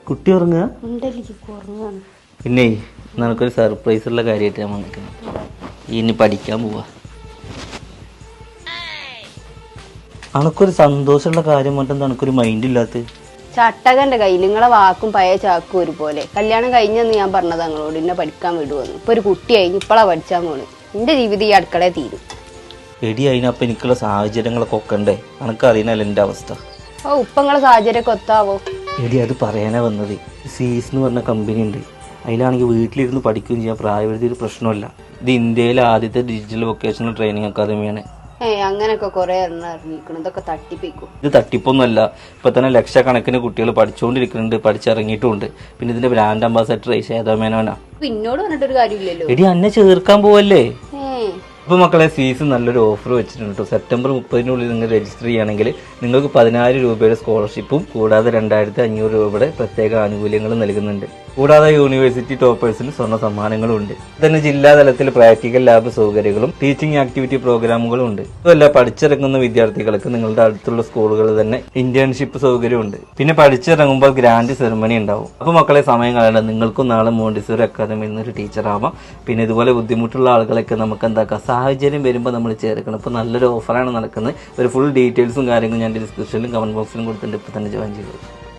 കുട്ടി ഉറങ്ങുക? പിന്നെ നമുക്കൊരു സർപ്രൈസ് ഉള്ള കാര്യമായിട്ട് ഞാൻ വന്നിരിക്കുന്നത്. ഇനി പഠിക്കാൻ പോവാ. അനക്കൊരു സന്തോഷമുള്ള കാര്യം പറഞ്ഞിട്ട് അനക്കൊരു മൈൻഡ് ഇല്ലാത്ത ചട്ടകന്റെ കയ്യിൽ നിങ്ങളെ വാക്കും പഴയ ചാക്കും ഒരുപോലെ. കല്യാണം കഴിഞ്ഞെന്ന് ഞാൻ പറഞ്ഞത് ഞങ്ങളോട് ഇന്നെ പഠിക്കാൻ വിടുവന്നു. ഇപ്പൊ ഒരു കുട്ടിയായി ഇപ്പളാ പഠിച്ചാൻ പോണ്. എന്റെ ജീവിതം ഈ അടുക്കളയെ തീരും. എടി അതിനപ്പം എനിക്കുള്ള സാഹചര്യങ്ങളൊക്കെ ഒക്കണ്ടേ? അനക്കറിയണല്ലോ എൻ്റെ അവസ്ഥ. ഓ ഉപ്പങ്ങളെ സാഹചര്യമൊക്കെ ഒത്താവോ? എടി അത് പറയാനാ വന്നത്. സീസ് എന്ന് പറഞ്ഞ കമ്പനി ഉണ്ട്. അതിലാണെങ്കിൽ വീട്ടിലിരുന്ന് പഠിക്കുകയും ചെയ്യാൻ പ്രായപരിധി ഒരു പ്രശ്നമല്ല. ഇത് ഇന്ത്യയിലെ ആദ്യത്തെ ഡിജിറ്റൽ വൊക്കേഷണൽ ട്രെയിനിങ് അക്കാദമിയാണ്. അങ്ങനെയൊക്കെ കുറെ എണ്ണം ഇറങ്ങിക്കണം. ഇതൊക്കെ തട്ടിപ്പിക്കും. ഇത് തട്ടിപ്പൊന്നുമല്ല. ഇപ്പൊ തന്നെ ലക്ഷക്കണക്കിന് കുട്ടികൾ പഠിച്ചുകൊണ്ടിരിക്കുന്നുണ്ട്, പഠിച്ചിറങ്ങിയിട്ടുമുണ്ട്. പിന്നെ ഇതിന്റെ ബ്രാൻഡ് അംബാസഡർ ശ്വേതാമേനോനാ. പിന്നോട് പറഞ്ഞിട്ടൊരു കാര്യമില്ലല്ലോ. എടി അന്നെ ചേർക്കാൻ പോവല്ലേ? ഇപ്പൊ മക്കളെ ഫീസ് നല്ലൊരു ഓഫർ വെച്ചിട്ടുണ്ട് കേട്ടോ. സെപ്റ്റംബർ 30-നുള്ളിൽ നിങ്ങൾ രജിസ്റ്റർ ചെയ്യുകയാണെങ്കിൽ നിങ്ങൾക്ക് 10,000 രൂപയുടെ സ്കോളർഷിപ്പും കൂടാതെ 2,500 രൂപയുടെ പ്രത്യേക ആനുകൂല്യങ്ങളും നൽകുന്നുണ്ട്. കൂടാതെ യൂണിവേഴ്സിറ്റി ടോപ്പേഴ്സിന് സ്വർണ്ണ സമ്മാനങ്ങളും ഉണ്ട്. തന്നെ ജില്ലാ തലത്തിൽ പ്രാക്ടിക്കൽ ലാബ് സൗകര്യങ്ങളും ടീച്ചിങ് ആക്ടിവിറ്റി പ്രോഗ്രാമുകളും ഉണ്ട്. ഇതുമല്ല, പഠിച്ചിറങ്ങുന്ന വിദ്യാർത്ഥികൾക്ക് നിങ്ങളുടെ അടുത്തുള്ള സ്കൂളുകളിൽ തന്നെ ഇന്റേൺഷിപ്പ് സൗകര്യമുണ്ട്. പിന്നെ പഠിച്ചിറങ്ങുമ്പോൾ ഗ്രാൻഡ് സെറമണി ഉണ്ടാവും. അപ്പൊ മക്കളെ സമയം കളയണ്ട, നിങ്ങൾക്കും നാളെ മോണ്ടിസോറി അക്കാദമിയിൽ നിന്ന് ഒരു ടീച്ചർ ആവാം. പിന്നെ ഇതുപോലെ ബുദ്ധിമുട്ടുള്ള ആളുകളൊക്കെ നമുക്ക് എന്താക്കാം, സാഹചര്യം വരുമ്പോൾ നമ്മൾ ചേർക്കണം. ഇപ്പോൾ നല്ലൊരു ഓഫറാണ് നടക്കുന്നത്. ഒരു ഫുൾ ഡീറ്റെയിൽസും കാര്യങ്ങളും ഞാൻ ഡിസ്ക്രിപ്ഷനിലും കമന്റ് ബോക്സിലും കൊടുത്തിട്ടുണ്ട്. ഇപ്പോൾ തന്നെ ജോയിൻ ചെയ്തു.